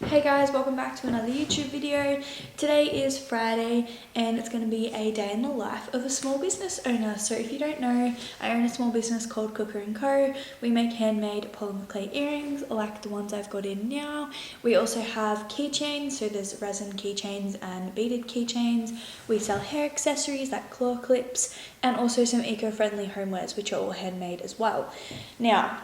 Hey guys, welcome back to another YouTube video. Today is Friday and it's going to be a day in the life of a small business owner. So if you don't know, I own a small business called Cooker & Co. We make handmade polymer clay earrings like the ones I've got in now. We also have keychains, so there's resin keychains and beaded keychains. We sell hair accessories like claw clips and also some eco-friendly homewares which are all handmade as well. Now,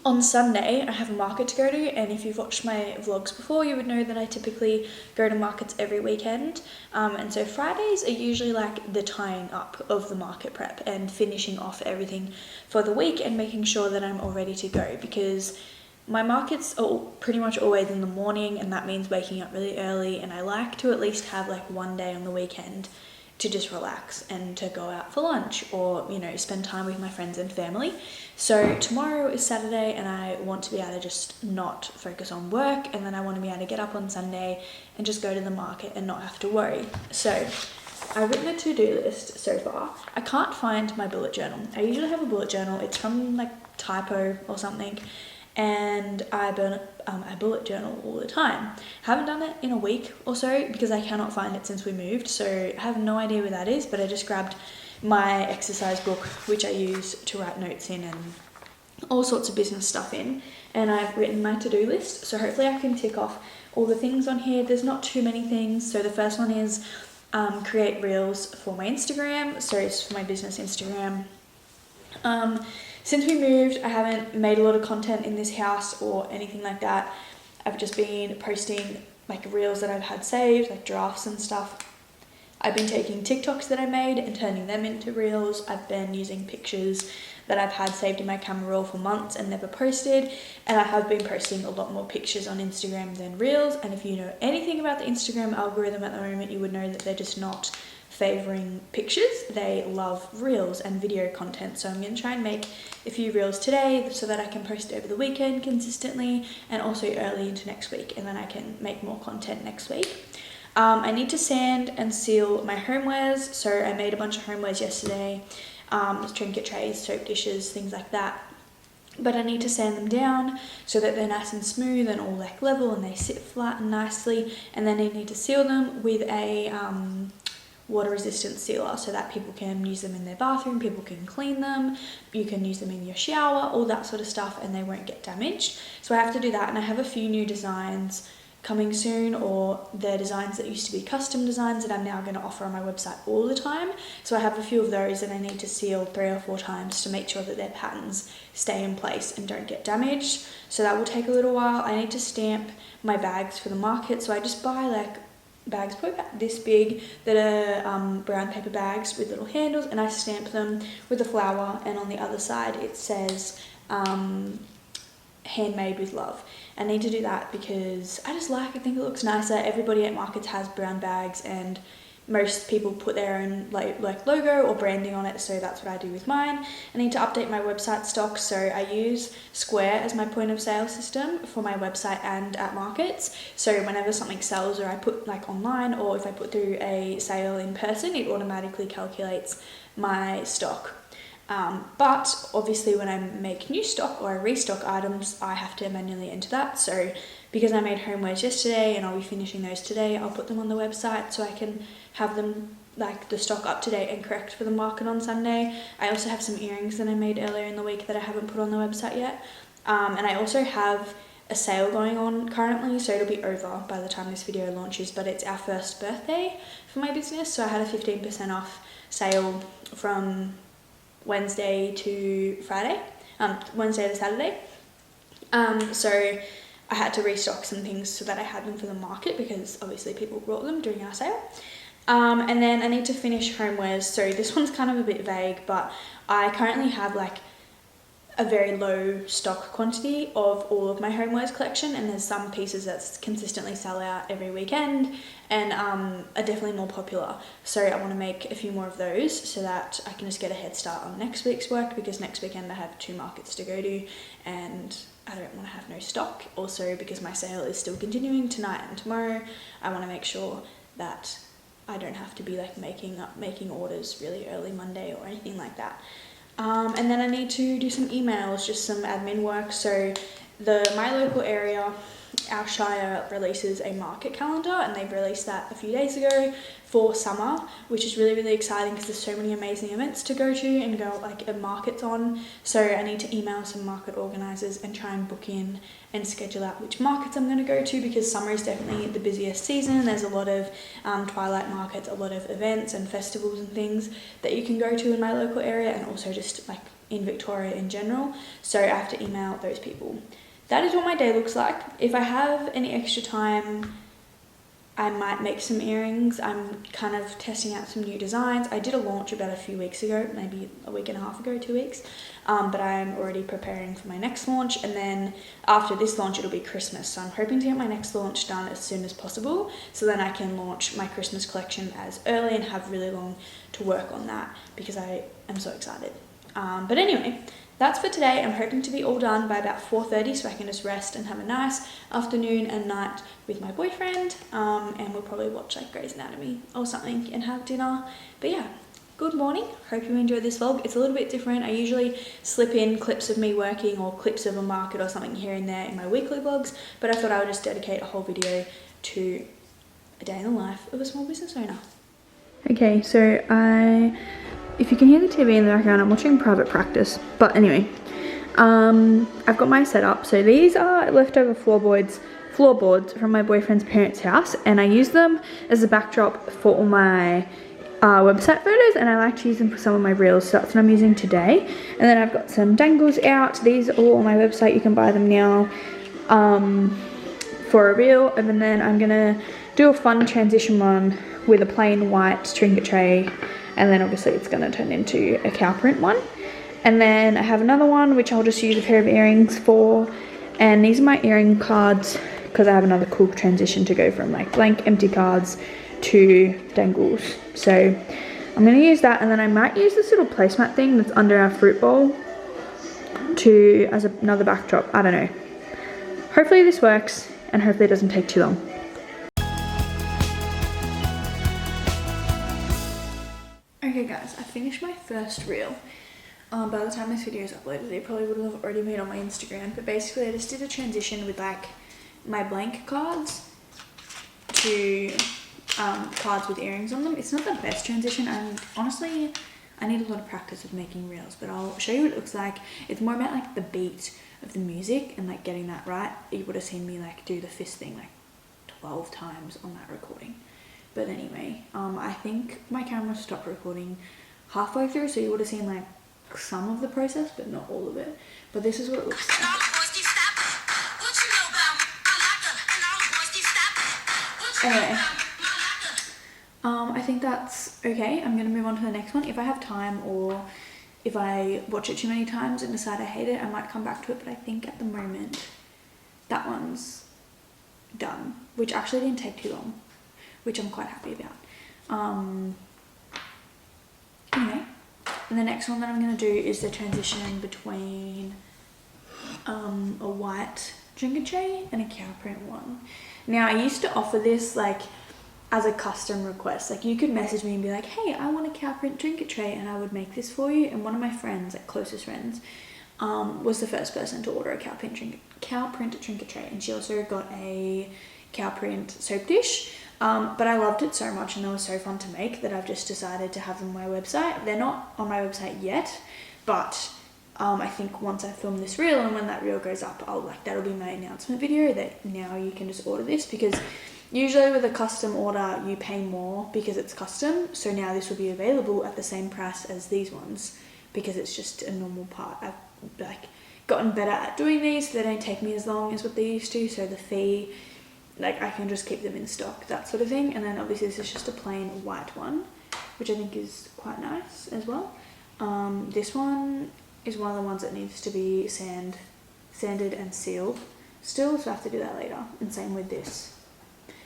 on Sunday, I have a market to go to, and if you've watched my vlogs before, you would know that I typically go to markets every weekend. And so Fridays are usually like the tying up of the market prep and finishing off everything for the week and making sure that I'm all ready to go, because my markets are pretty much always in the morning, and that means waking up really early, and I like to at least have like one day on the weekend to just relax and to go out for lunch or, you know, spend time with my friends and family. So tomorrow is Saturday and I want to be able to just not focus on work, and then I want to be able to get up on Sunday and just go to the market and not have to worry. So I've written a to-do list so far. I can't find my bullet journal. I usually have a bullet journal. It's from like Typo or something, and I bullet journal all the time. Haven't done it in a week or so because I cannot find it since we moved, so I have no idea where that is, but I just grabbed my exercise book, which I use to write notes in and all sorts of business stuff in, and I've written my to-do list, so hopefully I can tick off all the things on here. There's not too many things. So the first one is create reels for my Instagram, so it's for my business Instagram. Since we moved, I haven't made a lot of content in this house or anything like that. I've just been posting like reels that I've had saved, like drafts and stuff. I've been taking TikToks that I made and turning them into reels. I've been using pictures that I've had saved in my camera roll for months and never posted. And I have been posting a lot more pictures on Instagram than reels. And if you know anything about the Instagram algorithm at the moment, you would know that they're just not favoring pictures. They love reels and video content. So I'm going to try and make a few reels today so that I can post over the weekend consistently and also early into next week, and then I can make more content next week. I need to sand and seal my homewares. So I made a bunch of homewares yesterday, trinket trays, soap dishes, things like that. But I need to sand them down so that they're nice and smooth and all like level and they sit flat and nicely. And then I need to seal them with a water resistant sealer so that people can use them in their bathroom, people can clean them, you can use them in your shower, all that sort of stuff, and they won't get damaged. So I have to do that, and I have a few new designs coming soon, or they're designs that used to be custom designs that I'm now going to offer on my website all the time. So I have a few of those that I need to seal 3 or 4 times to make sure that their patterns stay in place and don't get damaged. So that will take a little while. I need to stamp my bags for the market, so I just buy like bags probably about this big that are brown paper bags with little handles, and I stamp them with a flower, and on the other side it says handmade with love. I need to do that because I think it looks nicer. Everybody at markets has brown bags and most people put their own like logo or branding on it, so that's what I do with mine. I need to update my website stock, so I use Square as my point of sale system for my website and at markets. So whenever something sells, or I put like online, or if I put through a sale in person, it automatically calculates my stock. But obviously when I make new stock or I restock items, I have to manually enter that. So because I made homewares yesterday and I'll be finishing those today, I'll put them on the website so I can have them like the stock up to date and correct for the market on Sunday. I also have some earrings that I made earlier in the week that I haven't put on the website yet. And I also have a sale going on currently, so it'll be over by the time this video launches, but it's our first birthday for my business. So I had a 15% off sale from Wednesday to Friday, Wednesday to Saturday. So I had to restock some things so that I had them for the market, because obviously people brought them during our sale. And then I need to finish homewares. So this one's kind of a bit vague, but I currently have like a very low stock quantity of all of my homewares collection, and there's some pieces that consistently sell out every weekend and are definitely more popular. So I want to make a few more of those so that I can just get a head start on next week's work, because next weekend I have 2 markets to go to and I don't want to have no stock. Also because my sale is still continuing tonight and tomorrow, I want to make sure that I don't have to be like making orders really early Monday or anything like that. And then I need to do some emails, just some admin work. So my local area our Shire releases a market calendar, and they've released that a few days ago for summer, which is really, really exciting because there's so many amazing events to go to and go like a market's on. So I need to email some market organisers and try and book in and schedule out which markets I'm going to go to, because summer is definitely the busiest season. There's a lot of twilight markets, a lot of events and festivals and things that you can go to in my local area, and also just like in Victoria in general. So I have to email those people. That is what my day looks like. If I have any extra time, I might make some earrings. I'm kind of testing out some new designs. I did a launch about a few weeks ago, maybe a week and a half ago, 2 weeks, but I'm already preparing for my next launch, and then after this launch it'll be Christmas, so I'm hoping to get my next launch done as soon as possible, so then I can launch my Christmas collection as early and have really long to work on that, because I am so excited. But anyway, that's for today. I'm hoping to be all done by about 4:30 so I can just rest and have a nice afternoon and night with my boyfriend, and we'll probably watch like Grey's Anatomy or something and have dinner. But yeah, good morning. Hope you enjoyed this vlog. It's a little bit different. I usually slip in clips of me working or clips of a market or something here and there in my weekly vlogs, but I thought I would just dedicate a whole video to a day in the life of a small business owner. Okay, so if you can hear the TV in the background, I'm watching Private Practice. But anyway, I've got my setup. So these are leftover floorboards from my boyfriend's parents' house, and I use them as a backdrop for all my website photos, and I like to use them for some of my reels, so that's what I'm using today. And then I've got some dangles out. These are all on my website. You can buy them now for a reel. And then I'm gonna do a fun transition one with a plain white trinket tray, and then obviously it's going to turn into a cow print one. And then I have another one which I'll just use a pair of earrings for, and these are my earring cards because I have another cool transition to go from like blank empty cards to dangles. So I'm going to use that, and then I might use this little placemat thing that's under our fruit bowl as another backdrop. I don't know. Hopefully this works, and hopefully it doesn't take too long. Okay guys, I finished my first reel. By the time this video is uploaded, it probably would have already been on my Instagram, but basically I just did a transition with like my blank cards to cards with earrings on them. It's not the best transition, and honestly I need a lot of practice with making reels, but I'll show you what it looks like. It's more about like the beat of the music and like getting that right. You would have seen me like do the fist thing like 12 times on that recording. But anyway, I think my camera stopped recording halfway through, so you would have seen like some of the process, but not all of it. But this is what it looks like. Anyway, I think that's okay. I'm gonna move on to the next one. If I have time, or if I watch it too many times and decide I hate it, I might come back to it. But I think at the moment that one's done, which actually didn't take too long, which I'm quite happy about. Anyway, and the next one that I'm going to do is the transition between a white trinket tray and a cow print one. Now I used to offer this like as a custom request. Like you could message me and be like, hey, I want a cow print trinket tray, and I would make this for you. And one of my friends, like closest friends, was the first person to order a cow print trinket tray, and she also got a cow print soap dish. But I loved it so much and they were so fun to make that I've just decided to have them on my website. They're not on my website yet, but I think once I film this reel and when that reel goes up, that'll be my announcement video that now you can just order this, because usually with a custom order you pay more because it's custom. So now this will be available at the same price as these ones because it's just a normal part. I've like gotten better at doing these, so they don't take me as long as what they used to. So the fee, like I can just keep them in stock, that sort of thing. And then obviously this is just a plain white one, which I think is quite nice as well. This one is one of the ones that needs to be sanded and sealed still, so I have to do that later. And same with this.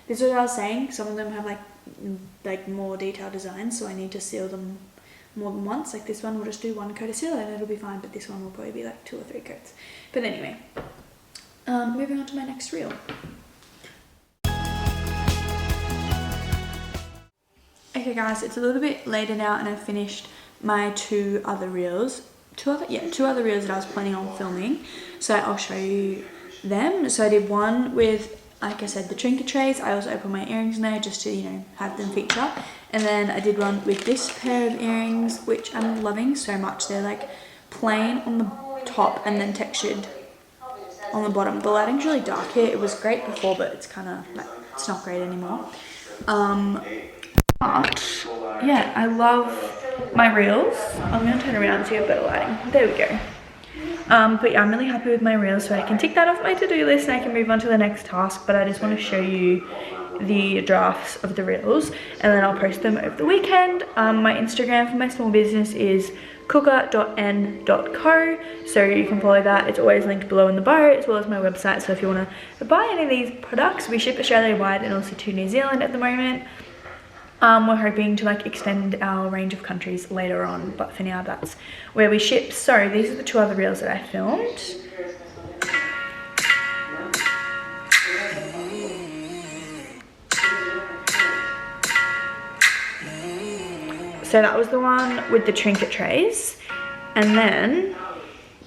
This is what I was saying, some of them have like more detailed designs, so I need to seal them more than once. Like this one will just do one coat of seal and it'll be fine, but this one will probably be like 2 or 3 coats. But anyway, moving on to my next reel. Okay guys, it's a little bit later now and I've finished my 2 other reels. 2 other reels that I was planning on filming. So I'll show you them. So I did one with like I said, the trinket trays. I also put my earrings in there just to, you know, have them feature. And then I did one with this pair of earrings, which I'm loving so much. They're like plain on the top and then textured on the bottom. The lighting's really dark here. It was great before, but it's kind of like, it's not great anymore. But yeah, I love my reels. I'm gonna turn around so you have better lighting. There we go. But yeah, I'm really happy with my reels, so I can tick that off my to-do list and I can move on to the next task. But I just want to show you the drafts of the reels, and then I'll post them over the weekend. My Instagram for my small business is cooker.n.co, so you can follow that. It's always linked below in the bio, as well as my website. So if you want to buy any of these products, we ship Australia-wide and also to New Zealand at the moment. We're hoping to like extend our range of countries later on, but for now that's where we ship. So these are the 2 other reels that I filmed. So that was the one with the trinket trays, and then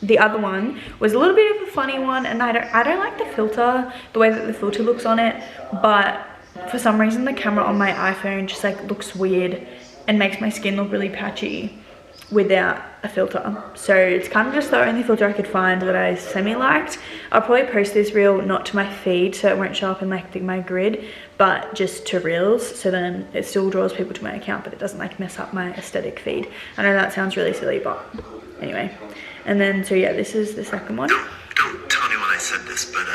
the other one was a little bit of a funny one, and I don't like the filter, the way that the filter looks on it, but for some reason the camera on my iPhone just like looks weird and makes my skin look really patchy without a filter. So it's kind of just the only filter I could find that I semi-liked. I'll probably post this reel not to my feed, so it won't show up in like my grid, but just to reels, so then it still draws people to my account, but it doesn't like mess up my aesthetic feed. I know that sounds really silly, but anyway. And then, so yeah, this is the second one. Don't tell anyone I said this, but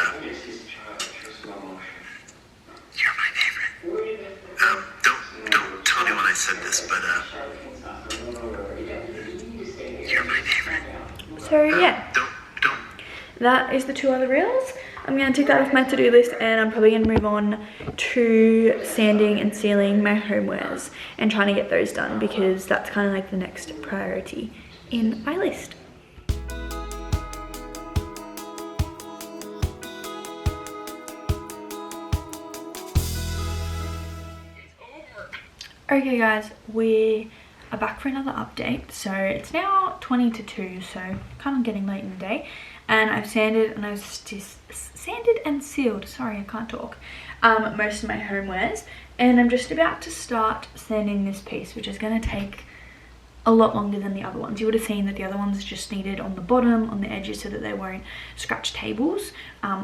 you're my favorite. Don't tell anyone I said this, but you're my favorite. So yeah, that is the 2 other reels. I'm going to tick that off my to-do list, and I'm probably going to move on to sanding and sealing my homewares and trying to get those done, because that's kind of like the next priority in my list. Okay guys, we are back for another update. So it's now 20 to 2, so kind of getting late in the day, and I've sanded and sealed, sorry I can't talk, most of my homewares, and I'm just about to start sanding this piece, which is going to take a lot longer than the other ones. You would have seen that the other ones just needed on the bottom, on the edges, so that they won't scratch tables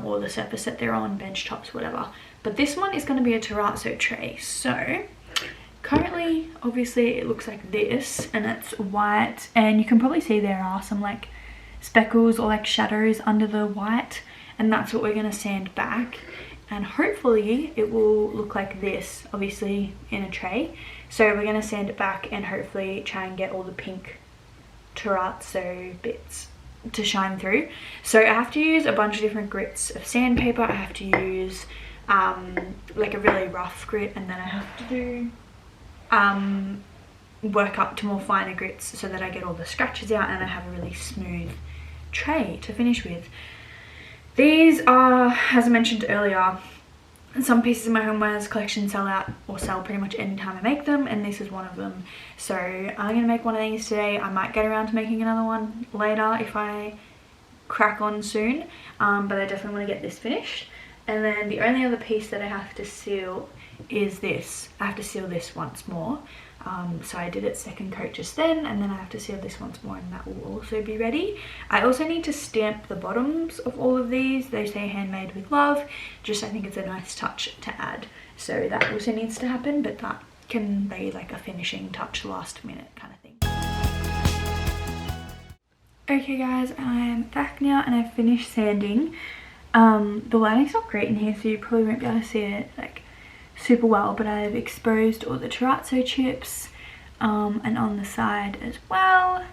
or the surface that they're on, bench tops, whatever. But this one is going to be a terrazzo tray. So currently, obviously it looks like this, and it's white, and you can probably see there are some like speckles or like shadows under the white, and that's what we're going to sand back, and hopefully it will look like this, obviously in a tray. So we're going to sand it back and hopefully try and get all the pink terrazzo bits to shine through. So I have to use a bunch of different grits of sandpaper. I have to use like a really rough grit, and then I have to do work up to more finer grits so that I get all the scratches out and I have a really smooth tray to finish with. These are, as I mentioned earlier, some pieces of my homewares collection sell out or sell pretty much any time I make them, and this is one of them. So I'm going to make one of these today. I might get around to making another one later if I crack on soon, but I definitely want to get this finished. And then the only other piece that I have to seal is this. I have to seal this once more. So I did its second coat just then, and then I have to seal this once more, and that will also be ready. I also need to stamp the bottoms of all of these. They say handmade with love. Just, I think it's a nice touch to add. So that also needs to happen, but that can be like a finishing touch, last minute kind of thing. Okay guys, I'm back now and I've finished sanding. The lighting's not great in here, so you probably won't be able to see it like super well, but I've exposed all the terrazzo chips and on the side as well,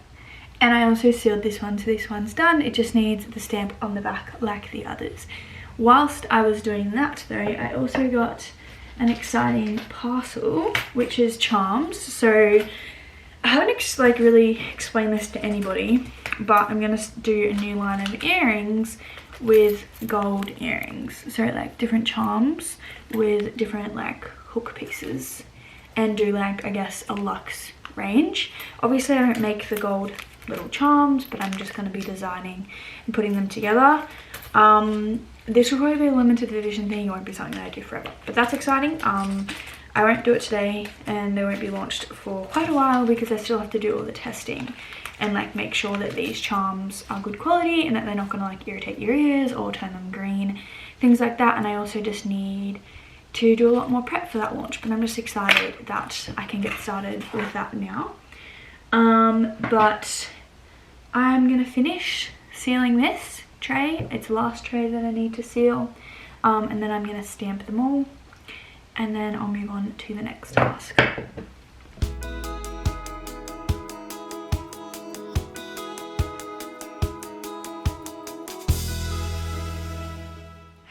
and I also sealed this one, so this one's done. It just needs the stamp on the back like the others. Whilst I was doing that though, I also got an exciting parcel, which is charms. So I haven't like really explained this to anybody, but I'm gonna do a new line of earrings with gold earrings, so like different charms with different like hook pieces, and do like, I guess, a luxe range. Obviously I don't make the gold little charms, but I'm just going to be designing and putting them together. this will probably be a limited edition thing. It won't be something that I do forever, but that's exciting. I won't do it today, and they won't be launched for quite a while because I still have to do all the testing and like make sure that these charms are good quality and that they're not gonna like irritate your ears or turn them green, things like that. And I also just need to do a lot more prep for that launch, but I'm just excited that I can get started with that now. But I'm gonna finish sealing this tray. It's the last tray that I need to seal, and then I'm gonna stamp them all, and then I'll move on to the next task.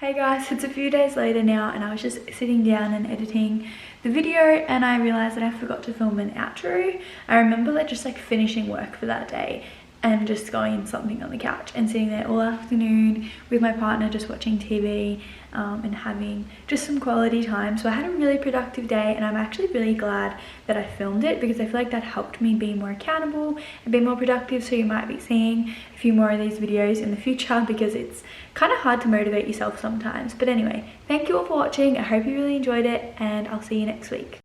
Hey guys, it's a few days later now, and I was just sitting down and editing the video, and I realized that I forgot to film an outro. I remember like just like finishing work for that day and just going and something on the couch and sitting there all afternoon with my partner just watching TV, and having just some quality time. So I had a really productive day, and I'm actually really glad that I filmed it because I feel like that helped me be more accountable and be more productive. So you might be seeing a few more of these videos in the future because it's kind of hard to motivate yourself sometimes. But anyway, thank you all for watching. I hope you really enjoyed it, and I'll see you next week.